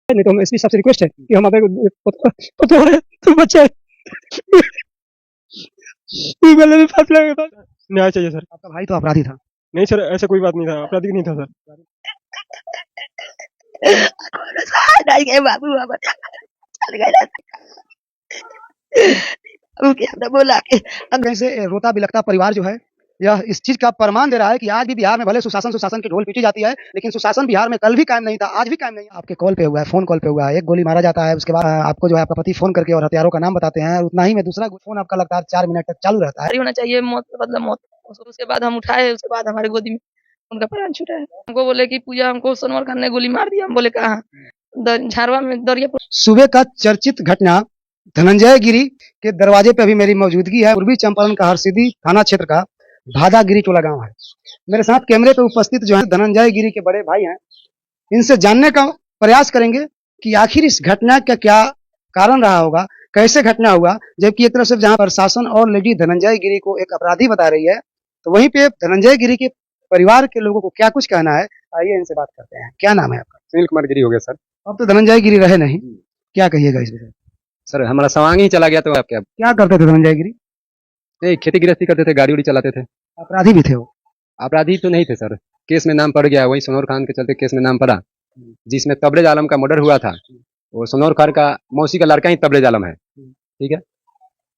नहीं तो हम एसपी साहब से रिक्वेस्ट है कि हम तो बच्चे गले में फांस लगेगा। न्याय चाहिए सर। आपका भाई तो अपराधी था। नहीं सर, ऐसा कोई बात नहीं था, आपराधिक नहीं था सर। नहीं गए बाबू, बाबा चल गए। हमने बोला कि कैसे रोता बिलखता परिवार जो है यह इस चीज का प्रमाण दे रहा है कि आज भी बिहार में भले सुशासन की ढोल पीटी जाती है, लेकिन सुशासन बिहार में कल भी कायम नहीं था, आज भी कायम नहीं है। आपके कॉल पे हुआ है, फोन कॉल पे हुआ है, एक गोली मारा जाता है, उसके बाद आपको जो है आपका पति फोन करके और हथियारों का नाम बताते हैं, उतना ही में दूसरा फोन आपका लगातार 4 मिनट तक चालू रहता है। होना चाहिए, मौत का बदला मौत। उसके बाद हम उठाए, उसके बाद हमारे गोदी में उनका प्राण छूटा है। हमको बोले कि पूजा, हमको सोनवर खान ने गोली मार दिया। हम बोले कहाँ? झारवा में दरियापुर। सुबह का चर्चित घटना धनंजय गिरी के दरवाजे पे अभी मेरी मौजूदगी है। पूर्वी चंपारण का हरसिद्धि थाना क्षेत्र का भादागिरी टोला गांव है। मेरे साथ कैमरे पे उपस्थित जो है धनंजय गिरी के बड़े भाई हैं। इनसे जानने का प्रयास करेंगे कि आखिर इस घटना का क्या कारण रहा होगा, कैसे घटना हुआ। जबकि एक तरफ से जहां प्रशासन और लेडी धनंजय गिरी को एक अपराधी बता रही है, तो वहीं पे धनंजय गिरी के परिवार के लोगों को क्या कुछ कहना है, आइए इनसे बात करते हैं। क्या नाम है आपका? सुनील कुमार गिरी हो गया सर। अब तो धनंजय गिरी रहे नहीं, क्या कहिएगा इस विषय? सर हमारा सवांग ही चला गया, तो आप क्या करते थे धनंजय गिरी? नहीं, खेती गृहस्थी करते थे, गाड़ी उड़ी चलाते थे। अपराधी भी थे वो? अपराधी तो नहीं थे सर, केस में नाम पड़ गया, वही सोनौर खान के चलते केस में नाम पड़ा, जिसमें तबरेज आलम का मर्डर हुआ था। वो सोनौर खान का मौसी का लड़का ही तबरेज आलम है, ठीक है।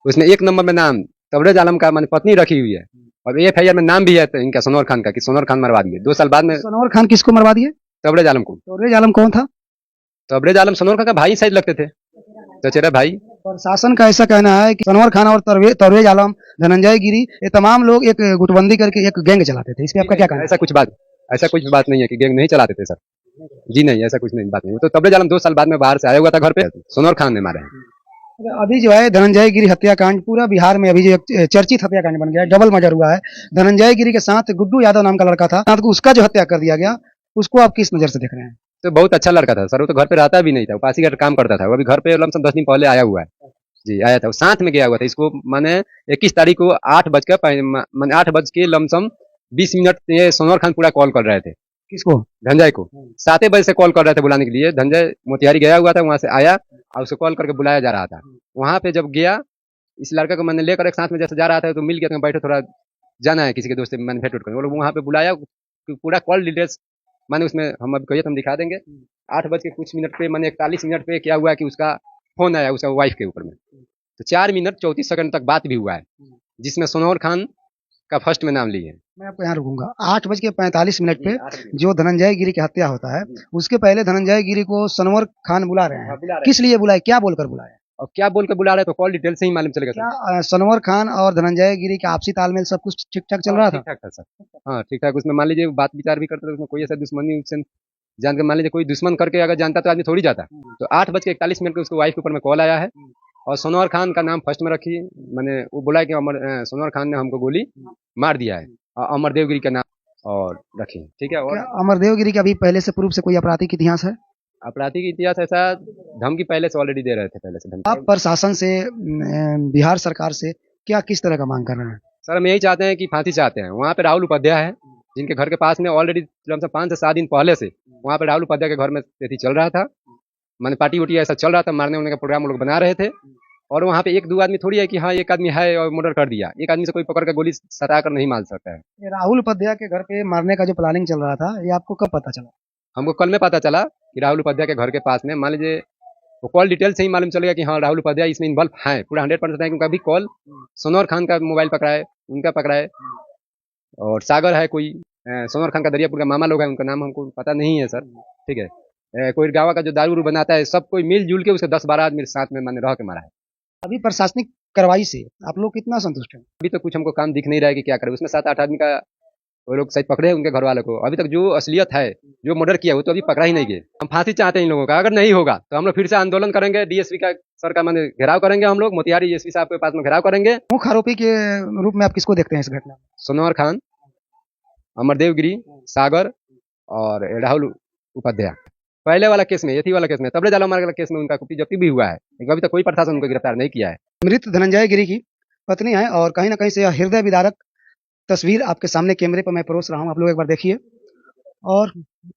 उसमें 1 नंबर में नाम तबरेज आलम का मान पत्नी रखी हुई है, और एफआईआर में नाम भी है इनका सोनौर खान का, कि सोनौर खान मरवा दिए 2 साल बाद में। सोनौर खान किसको मरवा दिए? तबरेज आलम को। तबरेज आलम कौन था? तबरेज आलम सोनौर खान का भाई शायद लगते थे, चचेरा भाई। प्रशासन का ऐसा कहना है कि सोनौर खान और तबरेज आलम, धनंजय गिरी, ये तमाम लोग एक गुटबंदी करके एक गैंग चलाते थे। इस पे आपका क्या कहना है? ऐसा कुछ बात नहीं है कि गैंग नहीं चलाते थे सर। जी नहीं, ऐसा कुछ नहीं, बात नहीं। वो तो तबरेज आलम 2 साल बाद में बाहर से आया हुआ था घर पे, सोनौर खान ने मारे हैं। अभी जो है धनंजय गिरी हत्याकांड पूरा बिहार में अभी जो एक चर्चित हत्याकांड बन गया है, डबल मर्डर हुआ है। धनंजय गिरी के साथ गुड्डू यादव नाम का लड़का था, उसका जो हत्या कर दिया गया, उसको आप किस नजर से देख रहे हैं? तो बहुत अच्छा लड़का था सर, वो तो घर पे रहता भी नहीं था, वो पासी का काम करता था। वो अभी घर पे लमसम 10 दिन पहले आया हुआ है जी, आया था, वो साथ में गया हुआ था। इसको माने 21 तारीख को 8 बज के लमसम 20 मिनट ये सोनौर खान पूरा कॉल कर रहे थे। किसको? धनंजय को 7 बजे से कॉल कर रहे थे बुलाने के लिए। धनंजय मोतिहारी गया हुआ था, वहां से आया और उसको कॉल करके बुलाया जा रहा था। वहां पे जब गया, इस लड़के को मैंने लेकर एक साथ में जैसे जा रहा था, तो मिल गया, तो बैठो थोड़ा जाना है किसी के दोस्त से, मैंने भेंट करके। वो लोग वहां पे बुलाया, पूरा कॉल डिटेल्स माने उसमें हम अब कहिए तो हम दिखा देंगे। 8 बज के कुछ मिनट पे माने 41 मिनट पे क्या हुआ कि उसका फोन आया उसका वाइफ के ऊपर में, तो 4 मिनट 34 सेकंड तक बात भी हुआ है, जिसमें सोनौर खान का फर्स्ट में नाम लिए हैं। मैं आपको यहाँ रुकूंगा। 8:45 पे जो धनंजय गिरी की हत्या होता है, उसके पहले धनंजय गिरी को सोनौर खान बुला रहे हैं। किस लिए बुलाए, क्या बोलकर बुलाए? और क्या बोल के बुला रहे, तो कॉल डिटेल से ही मालूम चलेगा। क्या सोनौर खान और धनंजय गिरी के आपसी तालमेल सब कुछ ठीक ठाक चल रहा था? ठीक ठाक था सर, हाँ ठीक ठाक। उसमें मान लीजिए बात विचार भी करते थे, उसमें कोई ऐसा दुश्मनी उससे जान के, मान लीजिए कोई दुश्मन करके अगर जानता तो आदमी थोड़ी जाता। तो 8:41 पे उसको वाइफ के ऊपर में कॉल आया है, और सोनौर खान का नाम फर्स्ट में रखी, मैंने वो बोला कि सोनौर खान ने हमको गोली मार दिया है, और अमरदेव गिरी का नाम और रखी, ठीक है। और अमरदेव गिरी का अभी पहले से पूर्व से कोई आपराधिक इतिहास है? आपराधिक इतिहास ऐसा धमकी पहले से ऑलरेडी दे रहे थे, पहले से धमकी। आप प्रशासन से, बिहार सरकार से क्या किस तरह का मांग कर रहे हैं? सर हम यही चाहते हैं कि फांसी चाहते हैं। वहाँ पे राहुल उपाध्याय है, जिनके घर के पास में ऑलरेडी 5 से 7 दिन पहले से वहाँ पे राहुल उपाध्याय के घर में चल रहा था, मैंने पार्टी उटी ऐसा चल रहा था, मारने उड़ने का प्रोग्राम लोग बना रहे थे। और वहाँ पे 1-2 आदमी थोड़ी है कि हाँ एक आदमी है और मर्डर कर दिया। एक आदमी से कोई पकड़ कर गोली सटा कर नहीं मार सकता है। ये राहुल उपाध्याय के घर पे मारने का जो प्लानिंग चल रहा था, ये आपको कब पता चला? हमको कल में पता चला कि राहुल उपाध्याय के घर के पास में, मान लीजिए वो कॉल डिटेल से ही मालूम चलेगा कि हाँ राहुल उपाध्याय इसमें इन्वॉल्व है, पूरा 100% है। क्योंकि अभी कॉल सोनौर खान का मोबाइल पकड़ा है, उनका पकड़ा है, और सागर है कोई, सोनौर खान का दरियापुर का मामा लोग है, उनका नाम हमको पता नहीं है सर, ठीक है। कोई गाँव का जो दारू बनाता है, सब कोई मिलजुल के उसे 10-12 आदमी साथ में मैंने रह के मारा है। अभी प्रशासनिक कार्रवाई से आप लोग कितना संतुष्ट हैं? अभी तो कुछ हमको काम दिख नहीं रहा है कि क्या करे। उसमें 7-8 आदमी का वो लोग शायद पकड़े हैं, उनके घर वालों को। अभी तक जो असलियत है, जो मर्डर किया, वो तो अभी पकड़ा ही नहीं गए। हम फांसी चाहते हैं इन लोगों का। अगर नहीं होगा तो हम लोग फिर से आंदोलन करेंगे, डीएसपी का सर का मैंने घेराव करेंगे, हम लोग मोतिहारी डीएसपी साहब के पास में घेराव करेंगे। मुख्य आरोपी के रूप में आप किसको देखते हैं इस घटना में? सोनौर खान, अमरदेव गिरी, सागर और राहुल उपाध्याय। पहले वाला केस में, यथी वाला केस में, तबरेज आलम वाला केस में उनका कुप्पी जब्ती भी हुआ है, लेकिन अभी तक कोई प्रशासन उनको गिरफ्तार नहीं किया है। मृत धनंजय गिरी की पत्नी है, और कहीं ना कहीं से हृदय विदारक तस्वीर आपके सामने कैमरे पर मैं परोस रहा हूँ, आप लोग एक बार देखिए। और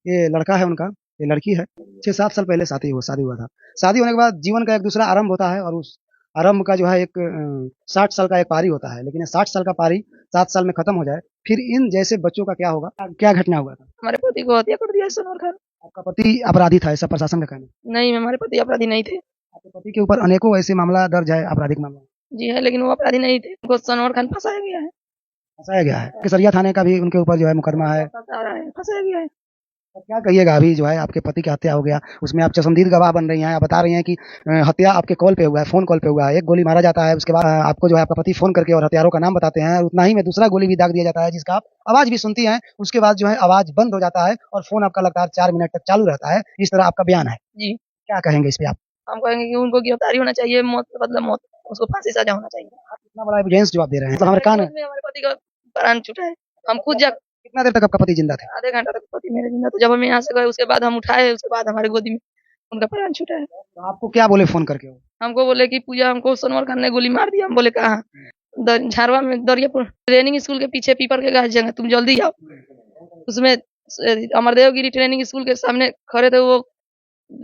ये लड़का है उनका, ये लड़की है, 6-7 साल पहले शादी हुआ था। शादी होने के बाद जीवन का एक दूसरा आरंभ होता है और उस आरंभ का जो है एक 60 साल का एक पारी होता है, लेकिन ये 60 साल का पारी 7 साल में खत्म हो जाए, फिर इन जैसे बच्चों का क्या होगा? क्या घटना हुआ था? हमारे पति को हत्या कर दिया सनवर खान। आपका पति अपराधी था, ऐसा प्रशासन का कहना है। नहीं, हमारे पति अपराधी नहीं थे। आपके पति के ऊपर अनेकों ऐसे मामला दर्ज है, आपराधिक मामला जी है, लेकिन वो अपराधी नहीं थे। उनको सनवर खान फंसाया गया है। फंसाया गया है। केसरिया थाने का भी उनके ऊपर जो है मुकदमा है। फंसाया गया है। तो क्या कहिएगा? अभी जो है आपके पति की हत्या हो गया, उसमें आप चश्मदीद गवाह बन रही हैं, आप बता रही हैं कि हत्या आपके कॉल पे हुआ है, फ़ोन कॉल पे हुआ है, एक गोली मारा जाता है, उसके बाद आपको जो है आपका पति फ़ोन करके और हत्यारों का नाम बताते हैं, उतना ही में दूसरा गोली भी दाग दिया जाता है, जिसका आप आवाज़ भी सुनती हैं, उसके बाद जो है आवाज़ बंद हो जाता है और फ़ोन आपका लगातार 4 मिनट तक चालू रहता है। इस तरह आपका बयान है। जी। क्या कहेंगे इस पे आप? हम कहेंगे कि उनको गिरफ्तारी होना चाहिए, मौत के बदले मौत, उसको फांसी सजा होना चाहिए। आप इतना बड़ा एविडेंस जो आप दे रहे हैं, मतलब हमारे कान हमारे पति का प्राण छूटा है। हम खुद जा कितना देर तक आपका पति जिंदा थे? आधे घंटा तक पति मेरे जिंदा थे। जब हम यहाँ से गए उसके बाद हम उठाए, उसके बाद हमारे गोदी में उनका प्राण छूटा है। तो आपको क्या बोले फ़ोन करके वो? हमको बोले कि पूजा हमको सनवर खान ने गोली मार दिया। हम बोले कहाँ? झारवा में दरियापुर ट्रेनिंग स्कूल के पीछे पीपर के गाछ जगह, तुम जल्दी आओ। उसमें अमरदेव गिरी ट्रेनिंग स्कूल के सामने खड़े थे, वो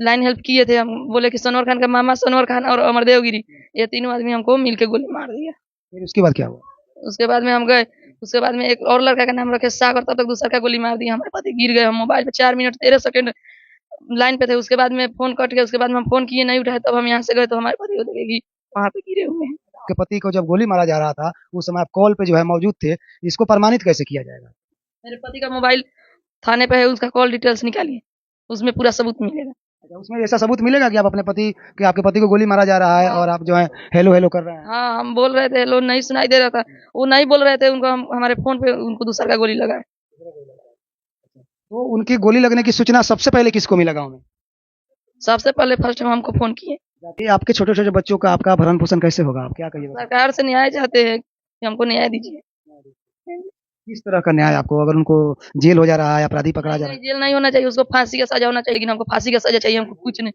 लाइन हेल्प किए थे। हम बोले कि सनवर खान का मामा सनवर खान और अमरदेव गिरी, ये तीनों आदमी हमको मिलके गोली मार दिया। फिर उसके बाद क्या हुआ? उसके बाद में हम गए, उसके बाद में एक और लड़का का नाम रखे सागर, तब तक दूसरा का गोली मार दिया। हमारे पति गिर गए। हम मोबाइल पे 4 मिनट 13 सेकंड लाइन पे थे। उसके बाद में फोन कट गया। उसके बाद में हम फोन किए, नहीं उठाए। तब हम यहाँ से गए तो हमारे पति को देखे कि वहाँ पे गिरे हुए हैं। आपके पति को जब गोली मारा जा रहा था, उस समय आप कॉल पे जो है मौजूद थे, इसको प्रमाणित कैसे किया जाएगा? मेरे पति का मोबाइल थाने पे है, उसका कॉल डिटेल्स निकालिए, उसमें पूरा सबूत मिलेगा। अच्छा, उसमें ऐसा सबूत मिलेगा कि आप अपने पति कि आपके पति को गोली मारा जा रहा है और आप जो है हेलो हेलो कर रहे हैं? हाँ, हम बोल रहे थे हेलो, नहीं सुनाई दे रहा था। वो नहीं बोल रहे थे, उनको हमारे फोन पे उनको दूसरा का गोली लगा है। तो उनकी गोली लगने की सूचना सबसे पहले किसको मिला गाँव में? सबसे पहले फर्स्ट टाइम हमको फोन किए। कि आपके छोटे-छोटे बच्चों का आपका भरण-पोषण कैसे होगा? आप क्या कहिएगा? सरकार से न्याय चाहते हैं कि हमको न्याय दीजिए। किस तरह का न्याय आपको? अगर उनको जेल हो जा रहा है, अपराधी पकड़ा जा रहा नहीं, जेल नहीं होना चाहिए, उसको फांसी का सजा होना चाहिए, लेकिन हमको फांसी का सजा चाहिए, हमको कुछ नहीं।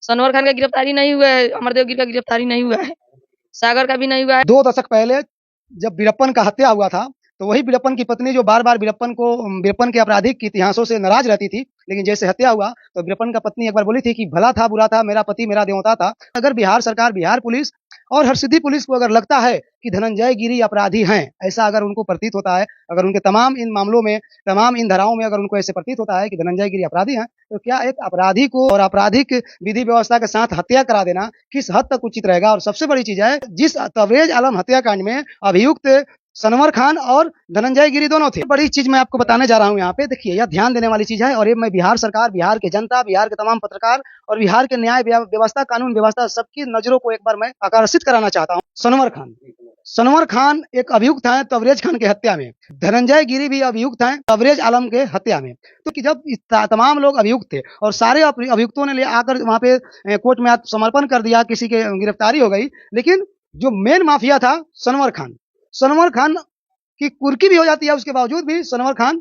सनवर खान का गिरफ्तारी नहीं हुआ है, अमरदेव गिरी का गिरफ्तारी नहीं हुआ है, सागर का भी नहीं हुआ है। है? 2 दशक पहले जब वीरप्पन का हत्या हुआ था, तो वही वीरप्पन की पत्नी जो बार-बार वीरप्पन के आपराधिक इतिहासों से नाराज़ रहती थी, लेकिन जैसे हत्या हुआ, तो वीरप्पन का पत्नी एक बार बोली थी कि भला था, बुरा था, मेरा पति मेरा देवता था। अगर बिहार सरकार, बिहार पुलिस और हरसिद्धि पुलिस को अगर लगता है कि धनंजय गिरी अपराधी हैं, ऐसा अगर उनको प्रतीत होता है, अगर उनके तमाम इन मामलों में, तमाम इन धाराओं में अगर उनको ऐसे प्रतीत होता है कि धनंजय गिरी अपराधी हैं, तो क्या एक अपराधी को और आपराधिक विधि व्यवस्था के साथ हत्या करा देना किस हद तक उचित रहेगा? और सबसे बड़ी चीज़ है, जिस तबरेज़ आलम हत्याकांड में अभियुक्त सनवर खान और धनंजय गिरी दोनों थे। बड़ी चीज़ मैं आपको बताने जा रहा हूँ यहाँ पे, देखिए यह ध्यान देने वाली चीज़ है और ये मैं बिहार सरकार, बिहार की जनता, बिहार के तमाम पत्रकार और बिहार के न्याय व्यवस्था, कानून व्यवस्था सबकी नज़रों को एक बार मैं आकर्षित कराना चाहता हूँ। सनवर खान एक अभियुक्त हैं तबरेज़ खान की हत्या में। धनंजय गिरी भी अभियुक्त हैं तबरेज़ आलम के हत्या में। तो कि जब तमाम लोग अभियुक्त थे और सारे अभियुक्तों ने ले आकर वहाँ पे कोर्ट में आत्मसमर्पण कर दिया, किसी की गिरफ्तारी हो गई, लेकिन जो मेन माफिया था सनवर खान की कुर्की भी हो जाती है, उसके बावजूद भी सनवर खान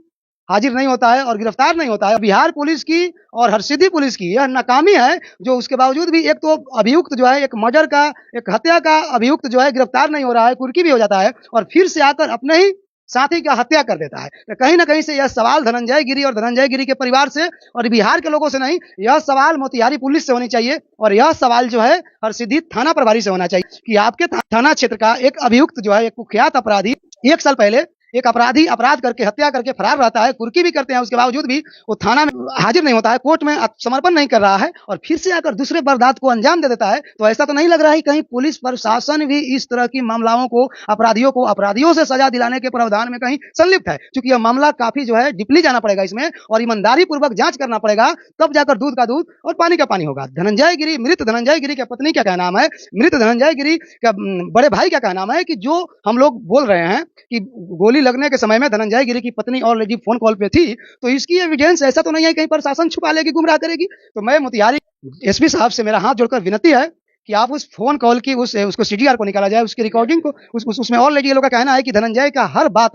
हाजिर नहीं होता है और गिरफ्तार नहीं होता है। बिहार पुलिस की और हरसिद्धि पुलिस की यह नाकामी है, जो उसके बावजूद भी एक तो अभियुक्त जो है, एक मर्डर का, एक हत्या का अभियुक्त जो है गिरफ्तार नहीं हो रहा है, कुर्की भी हो जाता है और फिर से आकर अपने ही साथी का हत्या कर देता है। तो कहीं न कहीं से यह सवाल धनंजय गिरी और धनंजय गिरी के परिवार से और बिहार के लोगों से नहीं, यह सवाल मोतिहारी पुलिस से होनी चाहिए और यह सवाल जो है हरसिद्धि थाना प्रभारी से होना चाहिए कि आपके थाना क्षेत्र का एक अभियुक्त जो है, एक कुख्यात अपराधी 1 साल पहले एक अपराधी अपराध करके हत्या करके फरार रहता है, कुर्की भी करते हैं, उसके बावजूद भी वो थाना में हाजिर नहीं होता है, कोर्ट में समर्पण नहीं कर रहा है और फिर से आकर दूसरे वारदात को अंजाम दे देता है। तो ऐसा तो नहीं लग रहा है कहीं पुलिस प्रशासन भी इस तरह की मामलाओं को अपराधियों से सजा दिलाने के प्रावधान में कहीं संलिप्त है, क्योंकि यह मामला काफी जो है डीपली जाना पड़ेगा इसमें और ईमानदारी पूर्वक जांच करना पड़ेगा, तब जाकर दूध का दूध और पानी का पानी होगा। मृत धनंजय गिरी की पत्नी का क्या नाम है, मृत धनंजय गिरी का बड़े भाई का क्या नाम है कि जो हम लोग बोल रहे हैं कि गोली लगने के समय में धनंजय गिरी की पत्नी ऑलरेडी फोन कॉल पे थी, तो इसकी एविडेंस ऐसा तो नहीं है कहीं प्रशासन छुपा लेगी, गुमराह करेगी। तो मैं मोतिहारी एसपी साहब से मेरा हाथ जोड़कर विनती है कि आप उस फोन कॉल की उसको सीडीआर को निकाला जाए, उसकी रिकॉर्डिंग को उसमें ऑलरेडी ये लोग का कहना है कि धनंजय का हर बात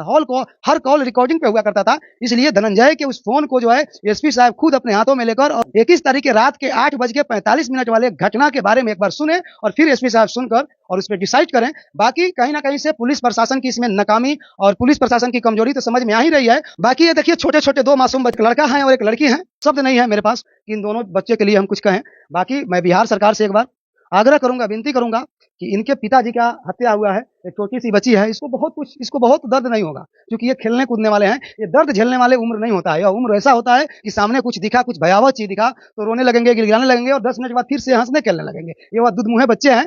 हर कॉल रिकॉर्डिंग पे हुआ करता था। इसलिए धनंजय के उस फोन को जो है एसपी साहब खुद अपने हाथों में लेकर और 21 तारीख के रात के 8:45 वाले घटना के बारे में एक बार सुने और फिर एसपी साहब सुनकर और उस पर डिसाइड करें। बाकी कहीं ना कहीं से पुलिस प्रशासन की इसमें नाकामी और पुलिस प्रशासन की कमजोरी तो समझ में आ ही रही है। बाकी ये देखिए छोटे छोटे 2 मासूम लड़का है और एक लड़की है, शब्द नहीं है मेरे पास कि इन दोनों बच्चे के लिए हम कुछ कहें। बाकी मैं बिहार सरकार से एक बार आग्रह करूंगा, विनती करूंगा कि इनके पिताजी का हत्या हुआ है, एक छोटी सी बच्ची है, इसको बहुत दर्द नहीं होगा क्योंकि ये खेलने कूदने वाले हैं। ये दर्द झेलने वाले उम्र नहीं होता है, यह उम्र ऐसा होता है कि सामने कुछ दिखा, कुछ भयावह चीज दिखा तो रोने लगेंगे, गिड़गिड़ाने लगेंगे और 10 मिनट बाद फिर से हंसने खेलने लगेंगे। ये वह दुधमुहे बच्चे हैं।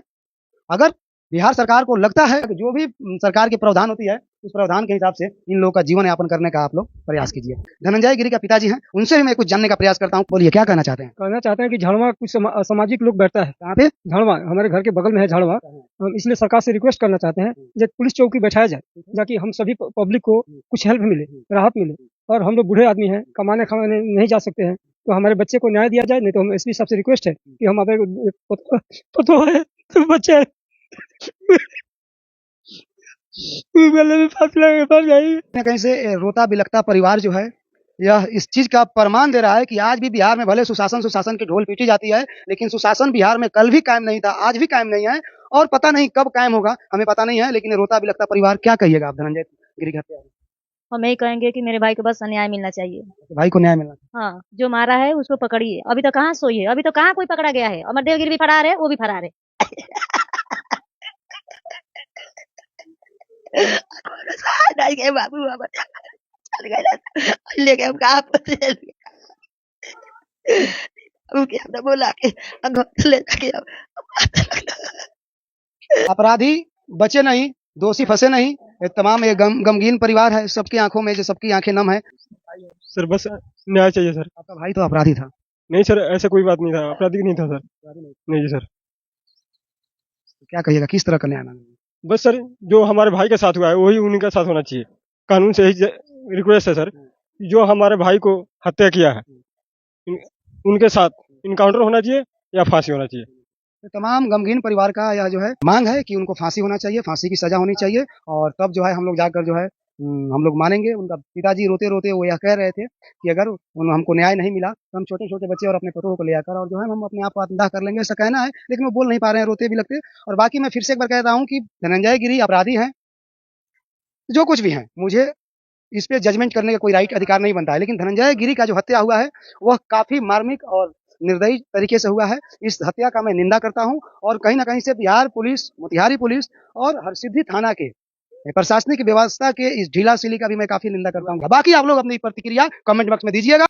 अगर बिहार सरकार को लगता है कि जो भी सरकार की प्रावधान होती है उस प्रावधान के हिसाब से इन लोगों का जीवन यापन करने का आप लोग प्रयास कीजिए। धनंजय गिरी का पिताजी हैं, उनसे भी मैं कुछ जानने का प्रयास करता हूँ। बोलिए क्या कहना चाहते हैं? कहना चाहते हैं कि झाड़वा कुछ सामाजिक लोग बैठता है। कहाँ पे? झाड़वा हमारे घर के बगल में है झाड़वा। हम इसलिए सरकार से रिक्वेस्ट करना चाहते हैं कि पुलिस चौकी बैठाया जाए ताकि हम सभी पब्लिक को कुछ हेल्प मिले, राहत मिले। और हम लोग बूढ़े आदमी हैं, कमाने खाने नहीं जा सकते हैं, तो हमारे बच्चे को न्याय दिया जाए। नहीं तो हम एसपी साहब से रिक्वेस्ट है कि हमारे बच्चे कहीं से रोता बिलखता परिवार जो है यह इस चीज का प्रमाण दे रहा है कि आज भी बिहार में भले सुशासन की ढोल पीटी जाती है, लेकिन सुशासन बिहार में कल भी कायम नहीं था, आज भी कायम नहीं है और पता नहीं कब कायम होगा, हमें पता नहीं है। लेकिन रोता बिलखता परिवार, क्या कहिएगा आप धनंजय गिरी की हत्या? हम यही कहेंगे कि मेरे भाई को बस न्याय मिलना चाहिए। भाई को न्याय मिलना चाहिए। हाँ, जो मारा है उसको पकड़िए। अभी तो कहाँ सोई है, अभी तो कहाँ कोई पकड़ा गया है। अमरदेव गिरी भी फरार है, वो भी फरार है। बाबू चल गए लेके हम कहाँ बोला के ले जाके अपराधी बचे नहीं, दोषी फंसे नहीं। ये तमाम ये गमगीन परिवार है, सबकी आंखों में जो सबकी आंखें नम है। सर बस न्याय चाहिए सर। आपका भाई तो अपराधी था? नहीं सर, ऐसा कोई बात नहीं था, अपराधी नहीं था सर। नहीं जी सर। क्या कहिएगा, किस तरह का न्याय मांगेंगे? बस सर, जो हमारे भाई के साथ हुआ है वही उन्हीं का साथ होना चाहिए। कानून से ही रिक्वेस्ट है सर, जो हमारे भाई को हत्या किया है उनके साथ इनकाउंटर होना चाहिए या फांसी होना चाहिए। तो तमाम गमगीन परिवार का यह जो है मांग है कि उनको फांसी होना चाहिए, फांसी की सजा होनी चाहिए और तब जो है हम लोग जाकर जो है हम लोग मानेंगे। उनका पिताजी रोते रोते वो यह कह रहे थे कि अगर हमको न्याय नहीं मिला तो हम छोटे छोटे बच्चे और अपने पतों को ले आकर और जो है हम अपने आप को आत्मदाह कर लेंगे, ऐसा कहना है। लेकिन वो बोल नहीं पा रहे हैं, रोते भी लगते। और बाकी मैं फिर से एक बार कहता हूँ कि धनंजय गिरी अपराधी हैं, जो कुछ भी हैं, मुझे इस पे जजमेंट करने का कोई राइट अधिकार नहीं बनता है। लेकिन धनंजय गिरी का जो हत्या हुआ है वह काफी मार्मिक और निर्दयी तरीके से हुआ है। इस हत्या का मैं निंदा करता हूं और कहीं ना कहीं से बिहार पुलिस, मोतिहारी पुलिस और हरसिद्धि थाना के प्रशासनिक व्यवस्था के इस ढीलासिली का भी मैं काफी निंदा करता हूं। बाकी आप लोग अपनी प्रतिक्रिया कमेंट बॉक्स में दीजिएगा।